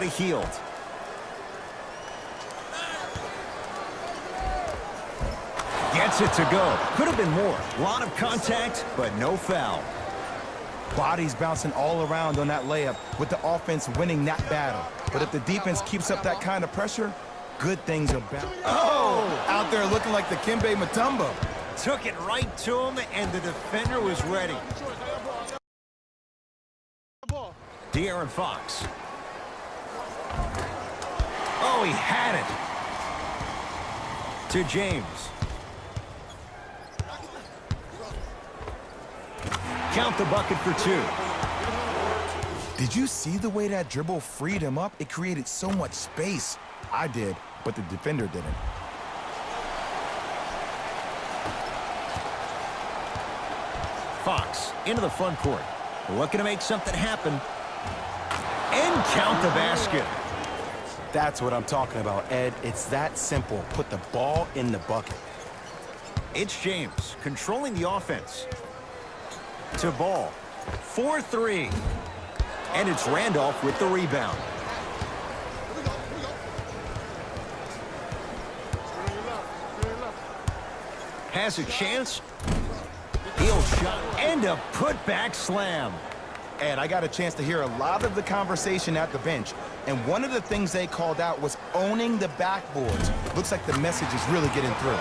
but he healed. Gets it to go. Could have been more. A lot of contact, but no foul. Bodies bouncing all around on that layup with the offense winning that battle. But if the defense keeps up that kind of pressure, good things are bound. Oh! Out there looking like the Kimbe Mutombo. Took it right to him, and the defender was ready. De'Aaron Fox. Oh, he had it. To James. Count the bucket for two. Did you see the way that dribble freed him up? It created so much space. I did, but the defender didn't. Fox into the front court. Looking to make something happen. And count the basket. That's what I'm talking about, Ed. It's that simple. Put the ball in the bucket. It's James controlling the offense. To Ball. 4-3. And it's Randolph with the rebound. Has a chance. Heel shot and a putback slam. Ed, I got a chance to hear a lot of the conversation at the bench, and one of the things they called out was owning the backboards. Looks like the message is really getting through.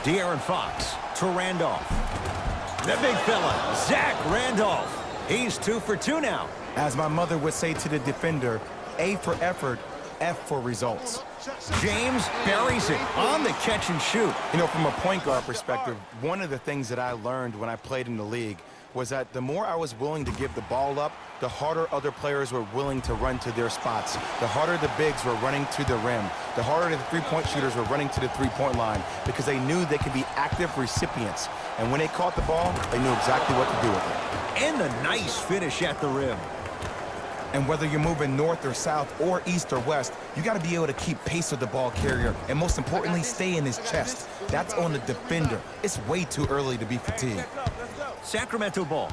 De'Aaron Fox to Randolph. The big fella, Zach Randolph. He's 2 for 2 now. As my mother would say to the defender, A for effort, F for results. James buries it on the catch and shoot. You know, from a point guard perspective, one of the things that I learned when I played in the league was that the more I was willing to give the ball up, the harder other players were willing to run to their spots. The harder the bigs were running to the rim. The harder the three-point shooters were running to the three-point line because they knew they could be active recipients. And when they caught the ball, they knew exactly what to do with it. And the nice finish at the rim. And whether you're moving north or south or east or west, you got to be able to keep pace with the ball carrier and most importantly, stay in his chest. That's on the defender. It's way too early to be fatigued. Sacramento ball.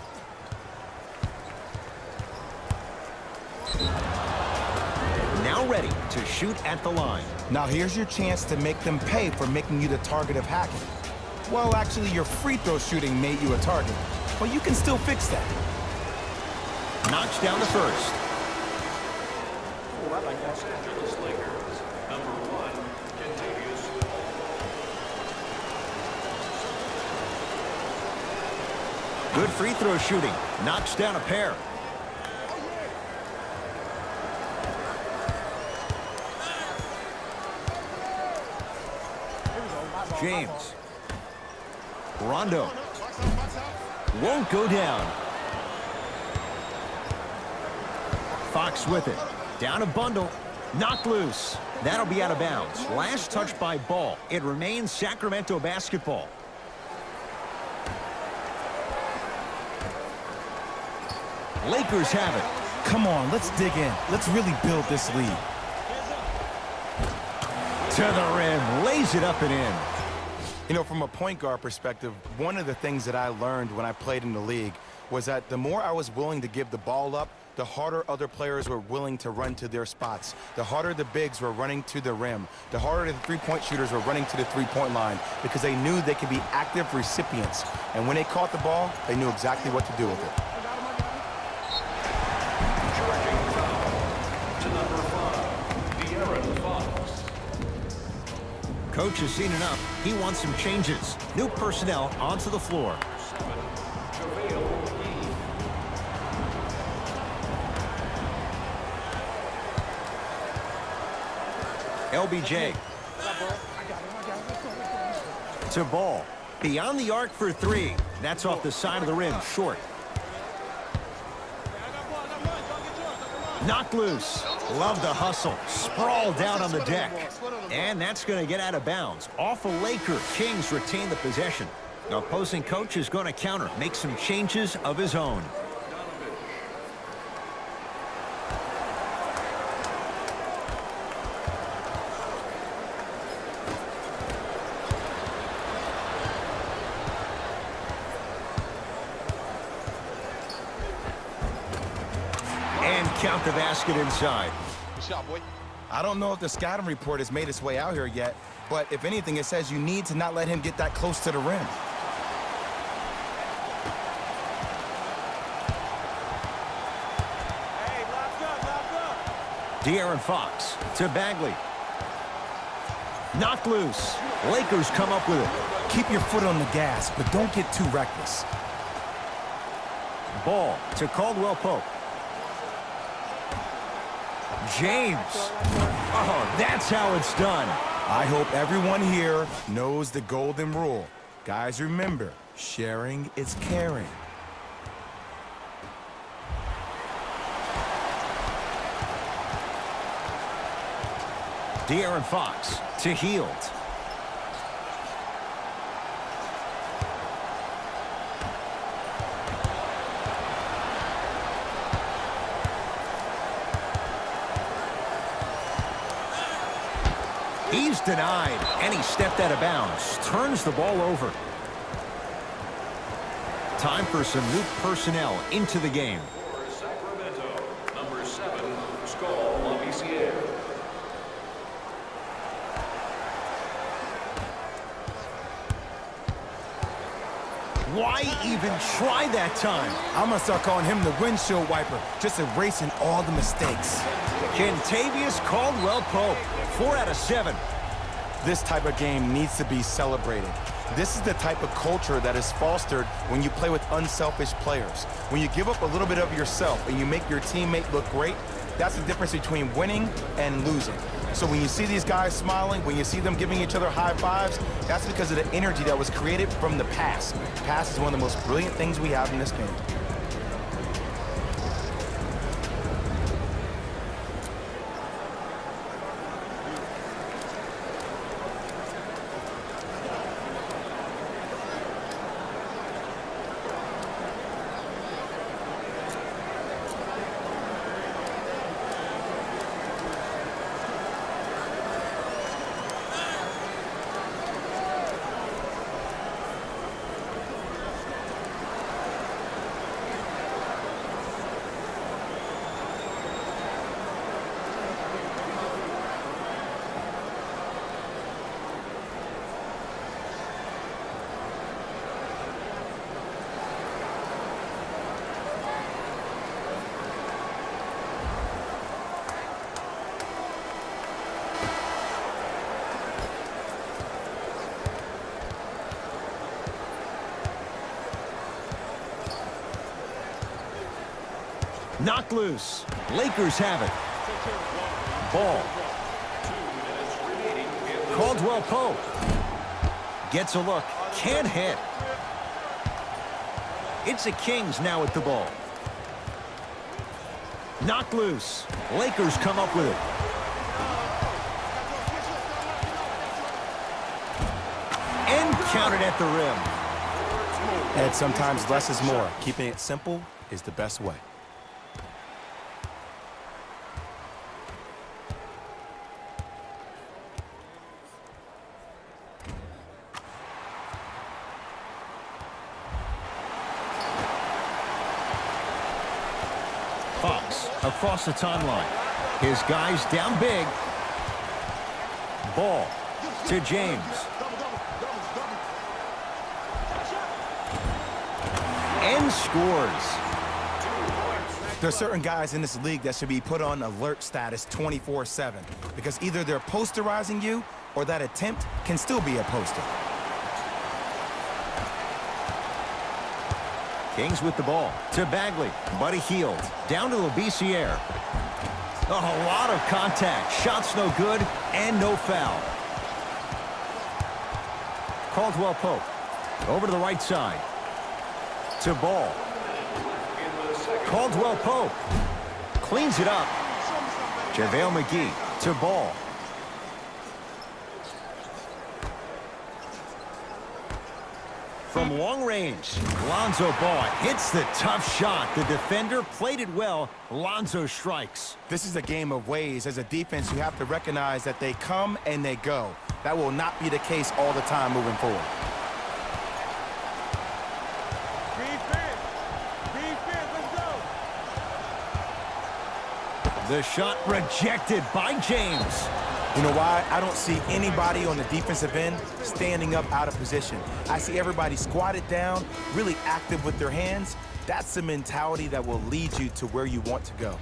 Now ready to shoot at the line. Now here's your chance to make them pay for making you the target of hacking. Well, actually, your free throw shooting made you a target, but you can still fix that. Knocks down the first. Good free throw shooting. Knocks down a pair. James. Rondo. Won't go down. Fox with it. Down a bundle. Knocked loose. That'll be out of bounds. Last touch by Ball. It remains Sacramento basketball. Lakers have it. Come on, let's dig in. Let's really build this lead. To the rim. Lays it up and in. You know, from a point guard perspective, one of the things that I learned when I played in the league was that the more I was willing to give the ball up, the harder other players were willing to run to their spots. The harder the bigs were running to the rim. The harder the three-point shooters were running to the three-point line because they knew they could be active recipients. And when they caught the ball, they knew exactly what to do with it. Coach has seen enough. He wants some changes. New personnel onto the floor. LBJ. To Ball. Beyond the arc for three. That's off the side of the rim. Short. Knocked loose. Love the hustle. Sprawl down on the deck. And that's going to get out of bounds. Off a Laker. Kings retain the possession. The opposing coach is going to counter. Make some changes of his own. count the basket inside. Good shot, boy. I don't know if the scouting report has made its way out here yet, but if anything, it says you need to not let him get that close to the rim. De'Aaron Fox to Bagley. Knocked loose. Lakers come up with it. Keep your foot on the gas, but don't get too reckless. Ball to Caldwell Pope. James. Oh, that's how it's done. I hope everyone here knows the golden rule. Guys, remember, sharing is caring. De'Aaron Fox to Hield. He's denied, and he stepped out of bounds. Turns the ball over. Time for some new personnel into the game. For Sacramento, number 7, Skull Labissiere. Why even try that time? I'm going to start calling him the windshield wiper, just erasing all the mistakes. Kentavious Caldwell-Pope, 4 out of 7. This type of game needs to be celebrated. This is the type of culture that is fostered when you play with unselfish players. When you give up a little bit of yourself and you make your teammate look great, that's the difference between winning and losing. So when you see these guys smiling, when you see them giving each other high fives, that's because of the energy that was created from the pass. Pass is one of the most brilliant things we have in this game. Knocked loose. Lakers have it. Ball. Caldwell Pope. Gets a look. Can't hit. It's the Kings now with the ball. Knocked loose. Lakers come up with it. And counted at the rim. And sometimes less is more. Keeping it simple is the best way. Fox across the timeline. His guys down big. Ball to James. And scores. There's certain guys in this league that should be put on alert status 24/7 because either they're posterizing you or that attempt can still be a poster. Kings with the ball to Bagley. Buddy Hield down to Labissiere. Oh, a lot of contact. Shots no good and no foul. Caldwell Pope over to the right side. To Ball. Caldwell Pope cleans it up. JaVale McGee to Ball. From long range, Lonzo Ball hits the tough shot. The defender played it well. Lonzo strikes. This is a game of ways. As a defense, you have to recognize that they come and they go. That will not be the case all the time moving forward. Defense, let's go. The shot rejected by James. You know why? I don't see anybody on the defensive end standing up out of position. I see everybody squatted down, really active with their hands. That's the mentality that will lead you to where you want to go.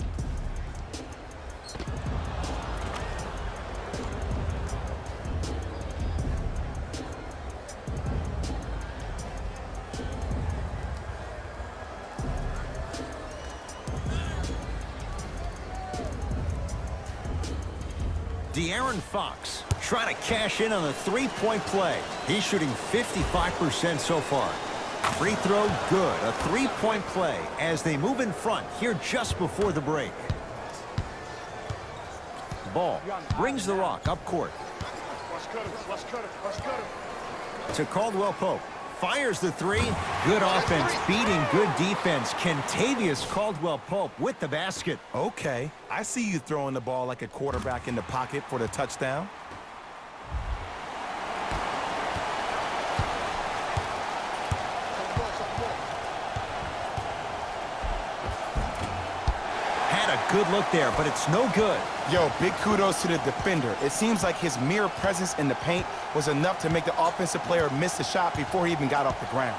De'Aaron Fox trying to cash in on the three-point play. He's shooting 55% so far. Free throw good. A three-point play as they move in front here just before the break. Ball brings the rock up court. To Caldwell Pope. Fires the three. Good offense beating good defense. Kentavious Caldwell-Pope with the basket. Okay, I see you throwing the ball like a quarterback in the pocket for the touchdown. Had a good look there, but it's no good. Yo, big kudos to the defender. It seems like his mere presence in the paint was enough to make the offensive player miss the shot before he even got off the ground.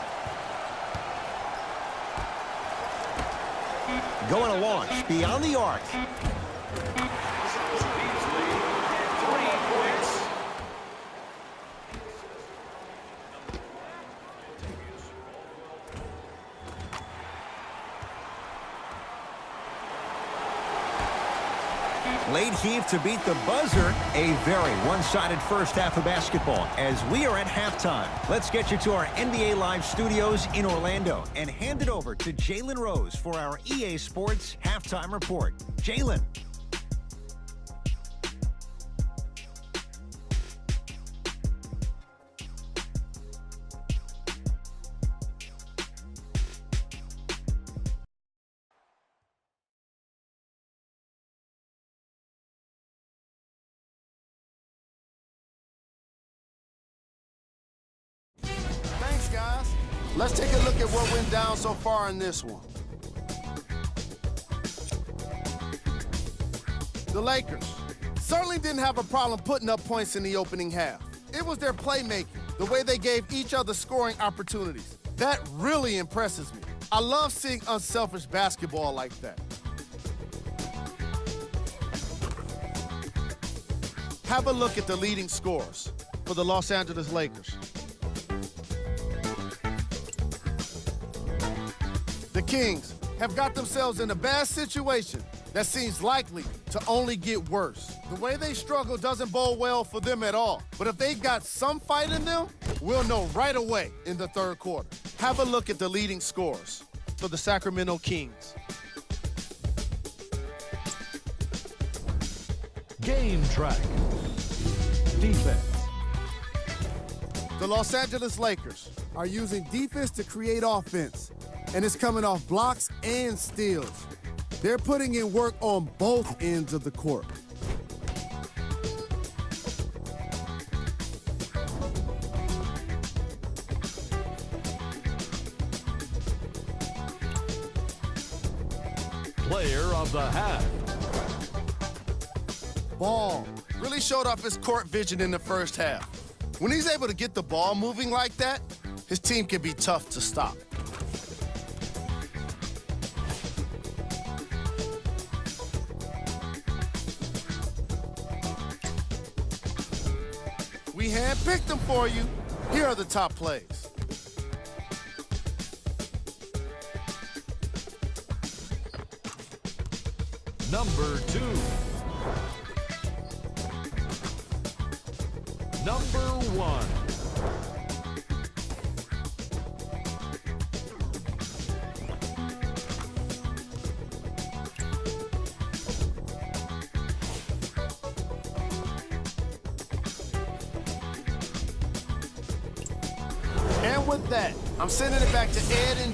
Going to launch beyond the arc. Beasley, 3 points. Late heave to beat the buzzer. A very one-sided first half of basketball as we are at halftime. Let's get you to our NBA Live studios in Orlando and hand it over to Jalen Rose for our EA Sports Halftime Report. Jalen. Thanks, guys. Let's take a look at what went down so far in this one. The Lakers certainly didn't have a problem putting up points in the opening half. It was their playmaking, the way they gave each other scoring opportunities. That really impresses me. I love seeing unselfish basketball like that. Have a look at the leading scorers for the Los Angeles Lakers. The Kings have got themselves in a bad situation that seems likely to only get worse. The way they struggle doesn't bode well for them at all. But if they've got some fight in them, we'll know right away in the third quarter. Have a look at the leading scorers for the Sacramento Kings. Game track. Defense. The Los Angeles Lakers are using defense to create offense, and it's coming off blocks and steals. They're putting in work on both ends of the court. Player of the half. Ball really showed off his court vision in the first half. When he's able to get the ball moving like that, his team can be tough to stop. We handpicked them for you. Here are the top plays. Number 2. Number 1. And with that, I'm sending it back to Ed and